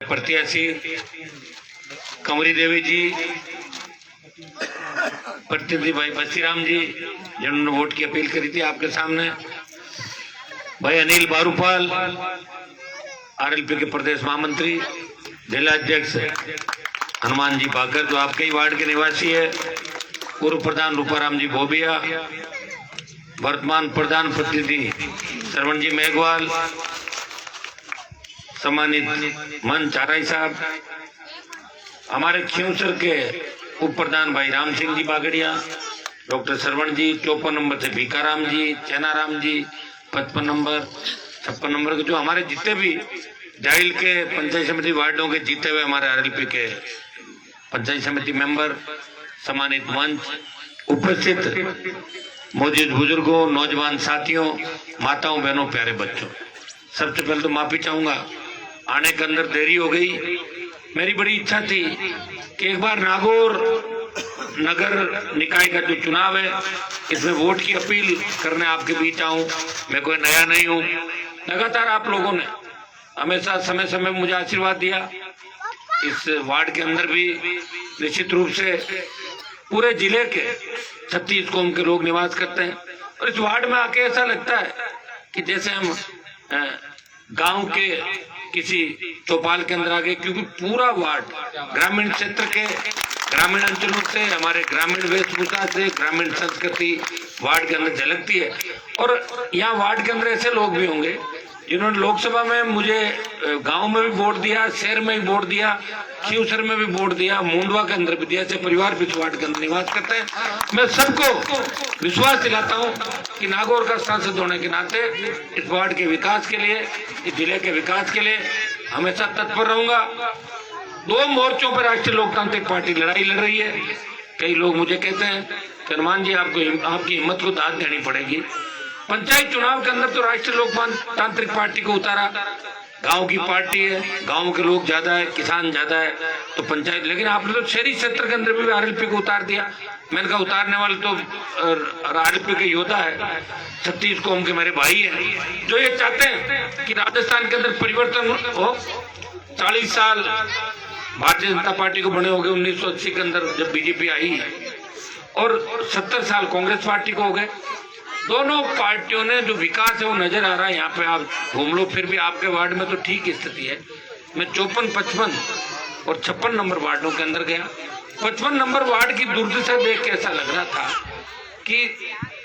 प्रत्याशी कंवरी देवी जी, प्रतिनिधि भाई बसीराम जी जिन्होंने वोट की अपील करी थी आपके सामने, भाई अनिल बारूपाल आरएलपी के प्रदेश महामंत्री, जिला अध्यक्ष हनुमान जी बाकर जो आपके ही वार्ड के निवासी है, पूर्व प्रधान रूपाराम जी भोबिया, वर्तमान प्रधान प्रतिनिधि श्रवण जी मेघवाल, सम्मानित मंच आराई साहब, हमारे खियूसर के उप प्रधान भाई राम सिंह जी बागड़िया, डॉक्टर श्रवण जी, 54 नंबर से भीकाराम जी, चेनाराम जी, 55 नंबर 56 नंबर के जो हमारे जितने भी जाइल के पंचायत समिति वार्डों के जीते हुए हमारे आरएलपी के पंचायत समिति मेंबर, सम्मानित मंच, उपस्थित मौजूद बुजुर्गों, नौजवान साथियों, माताओं, बहनों, प्यारे बच्चों, सबसे पहले तो माफी चाहूंगा आने के अंदर देरी हो गई। मेरी बड़ी इच्छा थी कि एक बार नागौर नगर निकाय का जो चुनाव है इसमें वोट की अपील करने आपके बीच आऊं। मैं कोई नया नहीं हूं, लगातार आप लोगों ने हमेशा समय समय मुझे आशीर्वाद दिया। इस वार्ड के अंदर भी निश्चित रूप से पूरे जिले के 36 कौम के लोग निवास करते हैं और इस वार्ड में आके ऐसा लगता है कि जैसे हम गांव के किसी चौपाल के अंदर आ गए, क्योंकि पूरा वार्ड ग्रामीण क्षेत्र के ग्रामीण अंचलों से, हमारे ग्रामीण वेशभूषा से, ग्रामीण संस्कृति वार्ड के अंदर झलकती है। और यहाँ वार्ड के अंदर ऐसे लोग भी होंगे जिन्होंने लोकसभा में मुझे गांव में भी वोट दिया, शहर में भी वोट दिया, खियूसर में भी वोट दिया, मुंडवा के अंदर भी दिया, ऐसे परिवार भी इस वार्ड के अंदर निवास करते हैं। मैं सबको विश्वास दिलाता हूं कि नागौर का सांसद होने के नाते इस वार्ड के विकास के लिए, इस जिले के विकास के लिए हमेशा तत्पर रहूंगा। 2 मोर्चों पर राष्ट्रीय लोकतांत्रिक पार्टी लड़ाई लड़ रही है। कई लोग मुझे कहते हैं कि हनुमान जी आपको आपकी हिम्मत को दाद देनी पड़ेगी। पंचायत चुनाव के अंदर तो राष्ट्रीय लोकतांत्रिक पार्टी को उतारा, गांव की पार्टी है, गांव के लोग ज्यादा है, किसान ज्यादा है तो पंचायत, लेकिन आपने तो शहरी क्षेत्र के अंदर भी आरएलपी को उतार दिया। मैंने कहा उतारने वाले तो आरएलपी के योद्धा है, 36 कौम के मेरे भाई हैं जो ये चाहते हैं कि राजस्थान के अंदर परिवर्तन हो। 40 साल भारतीय जनता पार्टी को बने हो गए 1980 के अंदर जब बीजेपी आई, और 70 साल कांग्रेस पार्टी को हो गए। दोनों पार्टियों ने जो विकास है वो नजर आ रहा है। यहाँ पे आप घूम लो, फिर भी आपके वार्ड में तो ठीक स्थिति है। मैं 54, 55 और 56 नंबर वार्डों के अंदर गया। 55 नंबर वार्ड की दुर्दशा देख के ऐसा लग रहा था कि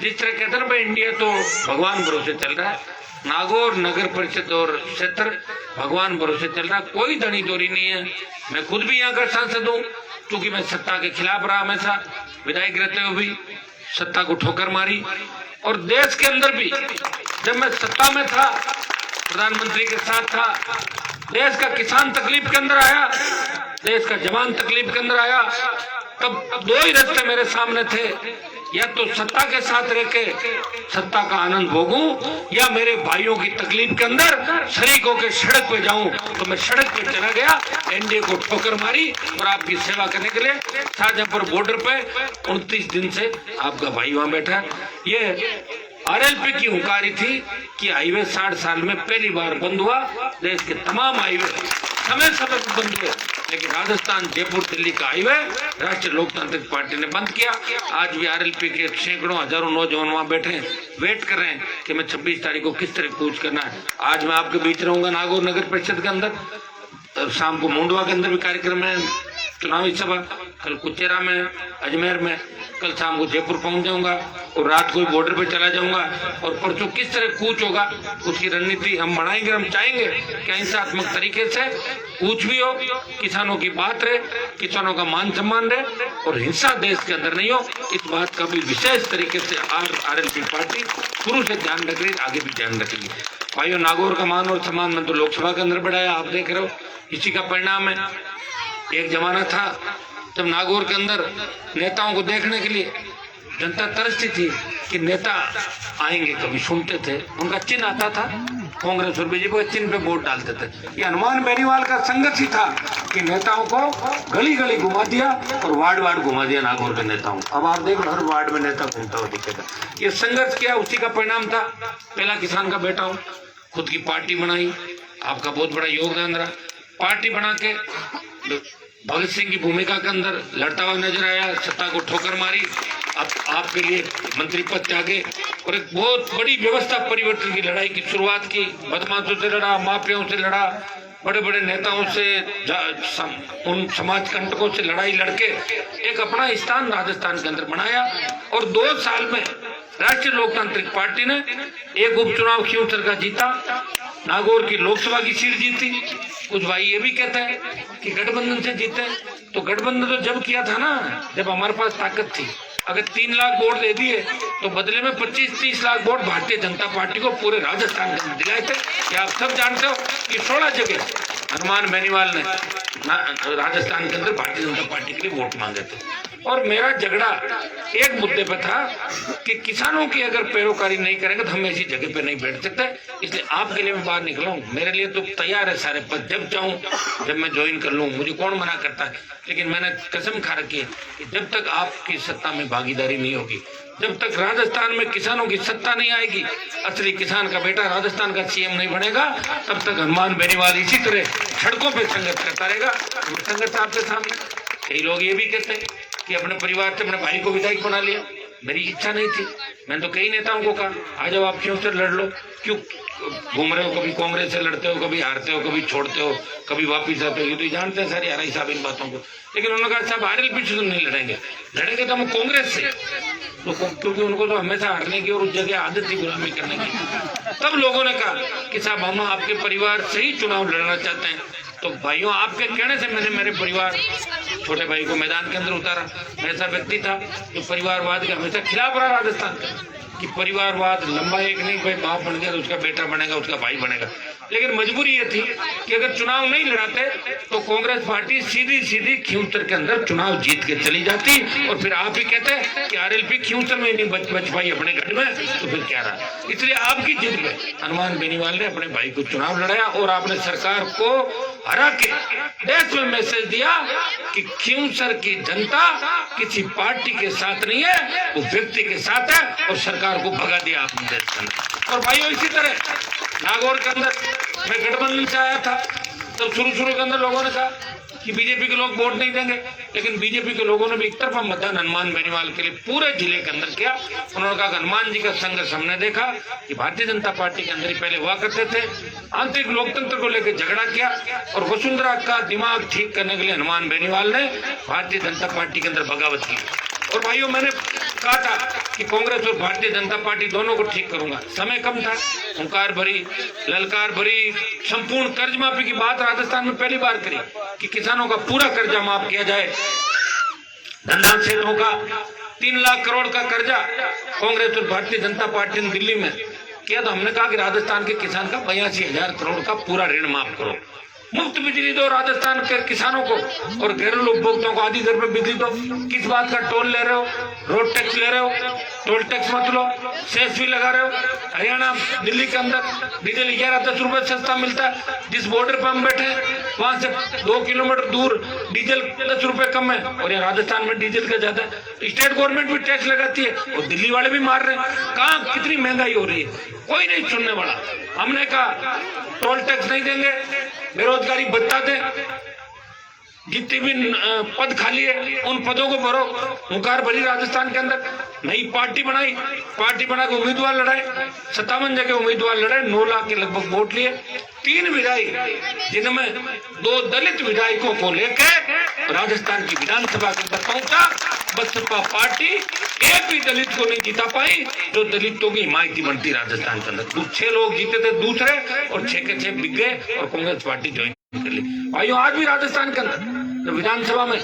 जिस तरह कहते हैं भाई इंडिया तो भगवान भरोसे चल रहा है, नागौर नगर परिषद और क्षेत्र भगवान भरोसे चल रहा है, कोई धनी चोरी नहीं है। मैं खुद भी यहाँ का सांसद हूँ, क्योंकि मैं सत्ता के खिलाफ रहा हमेशा, विधायक रहते हुए भी सत्ता को ठोकर मारी। और देश के अंदर भी जब मैं सत्ता में था, प्रधानमंत्री के साथ था, देश का किसान तकलीफ के अंदर आया, देश का जवान तकलीफ के अंदर आया, तब 2 ही रास्ते मेरे सामने थे, या तो सत्ता के साथ रह के सत्ता का आनंद भोगूं, या मेरे भाइयों की तकलीफ के अंदर शरीक होकर सड़क पे जाऊं। तो मैं सड़क पे चला गया, एनडीए को ठोकर मारी और आपकी सेवा करने के लिए शाहजहांपुर बॉर्डर पे 29 दिन से आपका भाई वहां बैठा है। ये आरएलपी की हुंकारी थी कि हाईवे 60 साल में पहली बार बंद हुआ। देश के तमाम हाईवे समय समय पर बंद हुए, लेकिन राजस्थान, जयपुर, दिल्ली का हाईवे राष्ट्रीय लोकतांत्रिक पार्टी ने बंद किया। आज भी आरएलपी के सैकड़ों हजारों नौजवान वहां बैठे हैं, वेट कर रहे हैं कि मैं 26 तारीख को किस तरह कूच करना है। आज मैं आपके बीच रहूंगा नागौर नगर परिषद के अंदर, शाम को मुंडवा के अंदर भी कार्यक्रम है, चुनावी सभा, कल कुचेरा में, अजमेर में, कल शाम को जयपुर पहुंच जाऊंगा और रात को बॉर्डर पे चला जाऊंगा। और परसों किस तरह कूच होगा उसकी रणनीति हम बनाएंगे। हम चाहेंगे कि हिंसात्मक तरीके से कूच भी हो, किसानों की बात रहे, किसानों का मान सम्मान रहे और हिंसा देश के अंदर नहीं हो। इस बात का भी विशेष तरीके से आरएलपी पार्टी शुरू से ध्यान रख रही, आगे भी ध्यान रखेगी। भाइयों, नागौर का मान और सम्मान में तो लोकसभा के अंदर बढ़ाया, आप देख रहे हो, इसी का परिणाम है। एक जमाना था जब नागौर के अंदर नेताओं को देखने के लिए जनता तरसती थी कि नेता आएंगे, कभी सुनते थे, उनका चिन्ह आता था, कांग्रेस और बीजेपी के चिन्ह पे वोट डालते थे। ये हनुमान बेनीवाल का संघर्ष ही था कि नेताओं को गली गली घुमा दिया और वार्ड वार्ड घुमा दिया नागौर के नेताओं। अब आप देखो हर वार्ड में नेता घूमता हुआ दिखेगा। ये संघर्ष किया, उसी का परिणाम था। पहला किसान का बेटा हूँ, खुद की पार्टी बनाई, आपका बहुत बड़ा योगदान रहा। पार्टी बना के भगत सिंह की भूमिका के अंदर लड़ता हुआ नजर आया, सत्ता को ठोकर मारी, अब आपके लिए मंत्री पद त्यागे और एक बहुत बड़ी व्यवस्था परिवर्तन की लड़ाई की शुरुआत की। बदमाशों से लड़ा, माफियाओं से लड़ा, बड़े बड़े नेताओं से, उन समाज कंटकों से लड़ाई लड़के एक अपना स्थान राजस्थान के अंदर बनाया। और 2 साल में राष्ट्रीय लोकतांत्रिक पार्टी ने एक उपचुनाव खियूंसर का जीता, नागौर की लोकसभा की सीट जीती। कुछ भाई ये भी कहते हैं कि गठबंधन से जीते, तो गठबंधन तो जब किया था ना जब हमारे पास ताकत थी। अगर 3 लाख वोट दे दिए तो बदले में 25-30 लाख वोट भारतीय जनता पार्टी को पूरे राजस्थान के अंदर दिलाए थे। क्या आप सब जानते हो कि 16 जगह हनुमान बेनीवाल ने राजस्थान के अंदर भारतीय जनता पार्टी के लिए वोट मांगे थे। और मेरा झगड़ा एक मुद्दे पे था कि किसानों की अगर पैरोकारी नहीं करेंगे तो हम ऐसी जगह पे नहीं बैठ सकते, इसलिए आपके लिए मैं बाहर निकला हूँ। मेरे लिए तो तैयार है सारे पद, जब चाहूँ जब मैं ज्वाइन कर लूँ, मुझे कौन मना करता है। लेकिन मैंने कसम खा रखी है कि जब तक आपकी सत्ता में भागीदारी नहीं होगी, जब तक राजस्थान में किसानों की सत्ता नहीं आएगी, असली किसान का बेटा राजस्थान का सीएम नहीं बनेगा, तब तक हनुमान बेनीवाल इसी तरह सड़कों पर संघर्ष करता रहेगा। संघर्ष आपके सामने। कई लोग ये भी कहते हैं कि अपने परिवार से अपने भाई को विधायक बना लिया। मेरी इच्छा नहीं थी। मैंने तो कई नेताओं को कहा आ जाओ आप क्यों से लड़ लो, क्यों घूम रहे हो, कभी कांग्रेस से लड़ते हो, कभी हारते हो, कभी छोड़ते हो, कभी वापिस आते हो। ये तो जानते हैं सारी आरआई साहब इन बातों को। लेकिन उन्होंने कहा साहब आरएलपी से तो नहीं लड़ेंगे, लड़ेंगे तो हम कांग्रेस से, तो क्योंकि उनको तो हमेशा हारने की और उस जगह आदत थी गुलामी करने की। तब लोगों ने कहा कि साहब हम आपके परिवार से ही चुनाव लड़ना चाहते हैं। तो भाइयों आपके कहने से मैंने मेरे परिवार छोटे भाई को मैदान के अंदर उतारा। मैं ऐसा व्यक्ति था जो परिवारवाद के हमेशा खिलाफ रहा राजस्थान कि परिवारवाद लंबा एक नहीं, भाई बाप बन गया तो उसका बेटा बनेगा, उसका भाई बनेगा। लेकिन मजबूरी ये थी कि अगर चुनाव नहीं लड़ाते तो कांग्रेस पार्टी सीधी सीधी खियूंसर के अंदर चुनाव जीत के चली जाती। और फिर आप ही कहते कि आरएलपी खियूंसर में नहीं बच पाई अपने गढ़ में, तो फिर क्या रहा। इसलिए आपकी जिद में हनुमान बेनीवाल ने अपने भाई को चुनाव लड़ाया और आपने सरकार को हरा के देश में मैसेज दिया कि खियूंसर की जनता किसी पार्टी के साथ नहीं है, वो व्यक्ति के साथ है, और सरकार को भगा दिया आपने देश के अंदर। और भाइयों इसी तरह नागौर के अंदर मैं गठबंधन से आया था, तो शुरू के अंदर लोगों ने कहा कि बीजेपी के लोग वोट नहीं देंगे, लेकिन बीजेपी के लोगों ने भी एक तरफा मतदान हनुमान बेनीवाल के लिए पूरे जिले के अंदर किया। उन्होंने कहा हनुमान जी का संघर्ष हमने देखा कि भारतीय जनता पार्टी के अंदर ही पहले हुआ करते थे, आंतरिक लोकतंत्र को लेकर झगड़ा किया, और वसुंधरा का दिमाग ठीक करने के लिए हनुमान बेनीवाल ने भारतीय जनता पार्टी के अंदर बगावत की। और भाइयों मैंने कहा था कि कांग्रेस और भारतीय जनता पार्टी दोनों को ठीक करूंगा। समय कम था, हुंकार भरी, ललकार भरी, संपूर्ण कर्ज माफी की बात राजस्थान में पहली बार करी कि किसानों का पूरा कर्जा माफ किया जाए। धंधा क्षेत्रों का 3 लाख करोड़ का कर्जा कांग्रेस और भारतीय जनता पार्टी ने दिल्ली में किया, तो हमने कहा कि राजस्थान के किसान का 82,000 करोड़ का पूरा ऋण माफ करो, मुफ्त बिजली दो राजस्थान के किसानों को, और घरेलू उपभोक्ताओं को आधी दर पे बिजली दो। किस बात का टोल ले रहे हो, रोड टैक्स ले रहे हो, टोल टैक्स मत लो, सेस भी लगा रहे हो। हरियाणा दिल्ली के अंदर डीजल 11-10 रुपए सस्ता मिलता है, जिस बॉर्डर पर हम बैठे वहां से 2 किलोमीटर दूर डीजल 10 रुपए कम है, और यहाँ राजस्थान में डीजल का ज्यादा है। स्टेट गवर्नमेंट भी टैक्स लगाती है और दिल्ली वाले भी मार रहे हैं। कहाँ कितनी महंगाई हो रही है, कोई नहीं सुनने वाला। हमने कहा टोल टैक्स नहीं देंगे, बेरोजगारी भत्ता दे, जितने भी पद खाली है उन पदों को भरो। हुंकार भरी राजस्थान के अंदर, नई पार्टी बनाई, पार्टी बना के उम्मीदवार लड़ाए, 57 जगह उम्मीदवार लड़ाए, 9 लाख के लगभग वोट लिए। 3 विधायक जिनमें 2 दलित विधायकों को लेकर राजस्थान की विधानसभा के अंदर पहुंचा। बसपा पार्टी एक भी दलित को नहीं जीता पाई जो दलितों की हिमायती बनती राजस्थान के अंदर। 6 लोग जीते थे दूसरे, और 6 के 6 बिक गए और कांग्रेस पार्टी ज्वाइन कर ली। भाइयों आज भी राजस्थान के अंदर विधानसभा में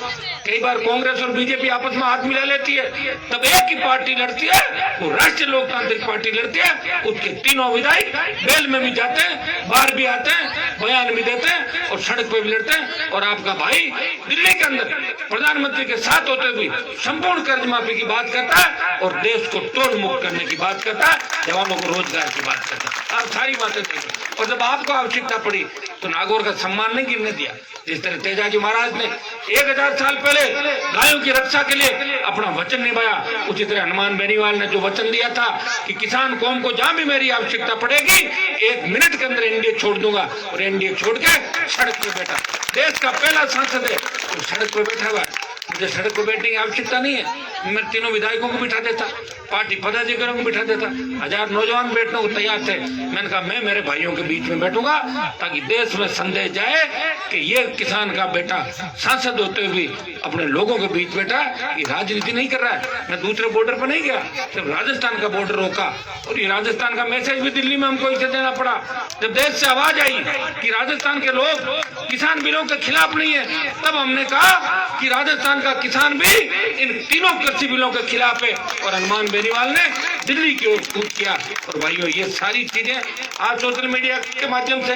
कई बार कांग्रेस और बीजेपी आपस में हाथ मिला लेती है, तब एक ही पार्टी लड़ती है, वो राष्ट्रीय लोकतांत्रिक पार्टी लड़ती है। उसके तीनों विधायक बेल में भी जाते हैं, बाहर भी आते हैं, बयान भी देते हैं और सड़क पे भी लड़ते हैं। और आपका भाई दिल्ली के अंदर प्रधानमंत्री के साथ होते हुए संपूर्ण कर्ज माफी की बात करता है और देश को टोल मुक्त करने की बात करता है, जवानों को रोजगार की बात करता है। आप सारी बातें देखो। और जब आपको आवश्यकता पड़ी तो नागौर का सम्मान नहीं गिरने दिया। जिस तरह तेजाजी महाराज ने 1000 साल पहले निकले, गायों की रक्षा के लिए अपना वचन निभाया। उसी तरह हनुमान बेनीवाल ने जो वचन दिया था कि किसान कौम को जहां भी मेरी आवश्यकता पड़ेगी 1 मिनट के अंदर एनडीए छोड़ दूंगा, और एनडीए छोड़ के सड़क पे बैठा। देश का पहला सांसद है तो सड़क पे बैठा हुआ है। मुझे सड़क पर बैठने की आवश्यकता नहीं है, मैं तीनों विधायकों को बिठा देता, पार्टी पदाधिकारियों को बिठा देता, 1000 नौजवान बैठने को तैयार थे। मैंने कहा मैं मेरे भाइयों के बीच में बैठूंगा ताकि देश में संदेश जाए कि ये किसान का बेटा सांसद होते हुए भी अपने लोगों के बीच बैठा, ये राजनीति नहीं कर रहा है। मैं दूसरे बॉर्डर पर नहीं गया, सिर्फ राजस्थान का बॉर्डर रोका, और ये राजस्थान का मैसेज भी दिल्ली में हमको इसे देना पड़ा। जब देश से आवाज आई कि राजस्थान के लोग किसान बिलों के खिलाफ नहीं है, तब हमने कहा कि राजस्थान का किसान भी इन तीनों कृषि बिलों के खिलाफ है। और हनुमान बेनीवाल ने दिल्ली की ओर कूच किया। और भाइयों, ये सारी चीजें आज सोशल मीडिया के माध्यम से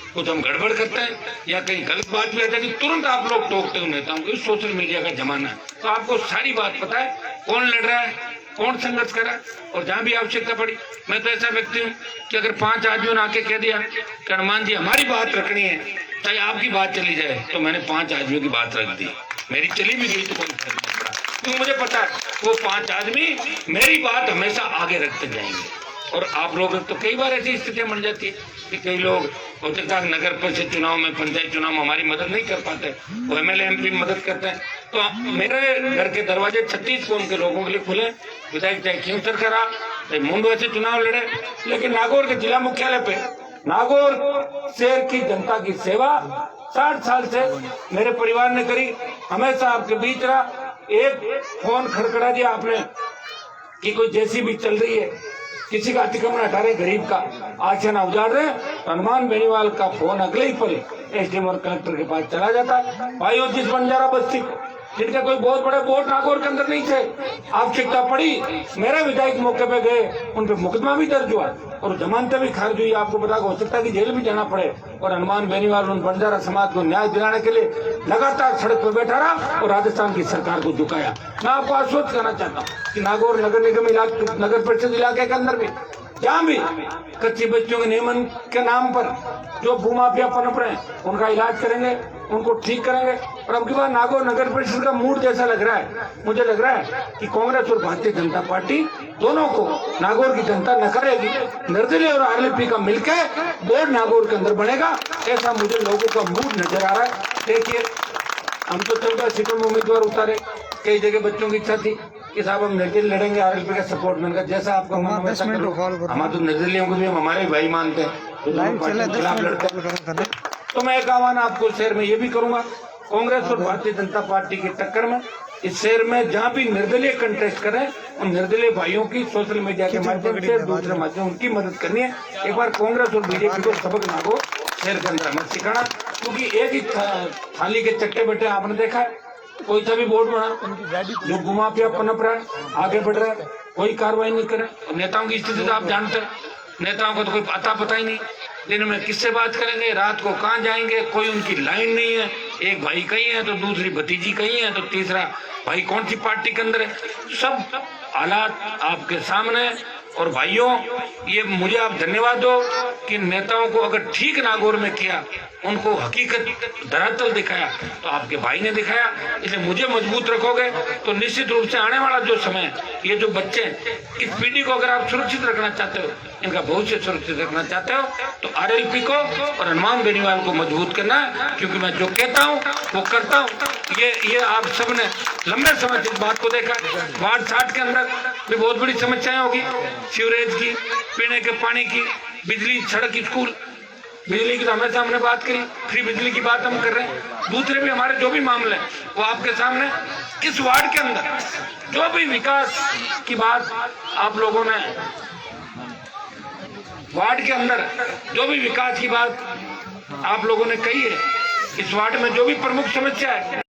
कुछ हम गड़बड़ करते हैं या कहीं गलत बात भी आता है कि तुरंत आप लोग टोकते हुए नेताओं को। सोशल मीडिया का जमाना है, तो आपको सारी बात पता है, कौन लड़ रहा है, कौन संघर्ष कर रहा है, और जहां भी आवश्यकता पड़ी। मैं तो ऐसा व्यक्ति हूँ कि अगर 5 आदमियों ने आके कह दिया कि हनुमान जी हमारी बात रखनी है, चाहे आपकी बात चली जाए, तो मैंने 5 आदमियों की बात रख दी। मेरी चली भी गई तो कोई फर्क नहीं पड़ा, क्योंकि मुझे पता है वो 5 आदमी मेरी बात हमेशा आगे रखते जाएंगे। और आप लोग तो कई बार ऐसी स्थितियां बन जाती है कि कई लोग होते नगर परिषद चुनाव में, पंचायत चुनाव में हमारी मदद नहीं कर पाते, वो एमएलए एमपी मदद करते हैं। तो मेरे घर के दरवाजे 36 कोण के लोगों के लिए खुले। विधायक चाहे खिंवसर करा, चाहे मुंडवा से चुनाव लड़े, लेकिन नागौर के जिला मुख्यालय पे नागौर शहर की जनता की सेवा 60 साल से मेरे परिवार ने करी। हमेशा आपके बीच रहा। एक फोन खड़खड़ा दिया आपने कि कोई जेसीबी चल रही है, किसी का अतिक्रमण हटा रहे, गरीब का आशियाना उजाड़ रहे, हनुमान बेनीवाल का फोन अगले ही पल एसडीएम और कलेक्टर के पास चला जाता। भाइयों, जिस बंजारा बस्ती को जिनके कोई बहुत बड़े वोट नागौर के अंदर नहीं थे, आवश्यकता पड़ी, मेरे विधायक मौके पे गए, उन पे मुकदमा भी दर्ज हुआ और जमानतें भी खारिज हुई। आपको पता हो सकता है कि जेल भी जाना पड़े। और हनुमान बेनीवाल उन बंजारा समाज को न्याय दिलाने के लिए लगातार सड़क पर बैठा रहा और राजस्थान की सरकार को झुकाया। मैं आपको आश्वस्त करना चाहता हूँ कि नागौर नगर निगम इलाके, नगर परिषद इलाके के अंदर भी जहाँ भी कच्ची बच्चों के नियमन के नाम पर जो भूमाफिया पनप रहे हैं, उनका इलाज करेंगे, उनको ठीक करेंगे। और अब की बार नागौर नगर परिषद का मूड जैसा लग रहा है, मुझे लग रहा है कि कांग्रेस और भारतीय जनता पार्टी दोनों को नागौर की जनता नकारेगी। निर्दलीय और आरएलपी का मिलकर बोर्ड नागौर के अंदर बनेगा, ऐसा मुझे लोगों का मूड नजर आ रहा है। देखिए, हम तो 14 सीटों में उम्मीदवार उतारे, कई जगह बच्चों की इच्छा थी कि साहब हम निर्दलीय लड़ेंगे, आरएलपी का सपोर्ट मिलेगा, जैसा आपका हमारे तो निर्दलीयों को भी हम हमारे भाई मानते हैं, खिलाफ लड़ते हैं। तो मैं एक आह्वान आपको शहर में ये भी करूंगा, कांग्रेस और भारतीय जनता पार्टी की टक्कर में इस शहर में जहां भी निर्दलीय कंटेस्ट करें, उन निर्दलीय भाइयों की सोशल मीडिया के माध्यम से, दूसरे माध्यम उनकी मदद करनी है। एक बार कांग्रेस और बीजेपी को सबक नागो शहर के अंदर मत सिखाना, क्योंकि एक ही थाली के चट्टे बैठे आपने देखा है, कोई सा भी बोर्ड बना जो घुमाफिया पनप रहा है, आगे बढ़ रहा है, कोई कार्रवाई नहीं करे। और नेताओं की स्थिति तो आप जानते हैं, नेताओं को तो कोई पता ही नहीं, दिन में किससे बात करेंगे, रात को कहाँ जाएंगे, कोई उनकी लाइन नहीं है। एक भाई कहीं है तो दूसरी भतीजी कहीं है तो तीसरा भाई कौन सी पार्टी के अंदर है। सब हालात आपके सामने। और भाइयों, ये मुझे आप धन्यवाद दो कि नेताओं को अगर ठीक नागौर में किया, उनको हकीकत धरातल दिखाया, तो आपके भाई ने दिखाया। इसलिए मुझे मजबूत रखोगे तो निश्चित रूप से आने वाला जो समय, ये जो बच्चे, इस पीढ़ी को अगर आप सुरक्षित रखना चाहते हो, इनका भविष्य सुरक्षित रखना चाहते हो, तो आरएलपी को और हनुमान बेनीवाल को मजबूत करना है। क्योंकि मैं जो कहता हूँ वो करता हूँ। ये आप सबने लंबे समय से इस बात को देखा। वार्ड 60 के अंदर भी बहुत बड़ी समस्याएं होगी, सीवरेज की, पीने के पानी की, बिजली, सड़क, स्कूल, बिजली की तो हमेशा हमने बात करी, फ्री बिजली की बात हम कर रहे हैं। दूसरे भी हमारे जो भी मामले हैं वो आपके सामने। इस वार्ड के अंदर जो भी विकास की बात आप लोगों ने, वार्ड के अंदर जो भी विकास की बात आप लोगों ने कही है, इस वार्ड में जो भी प्रमुख समस्या है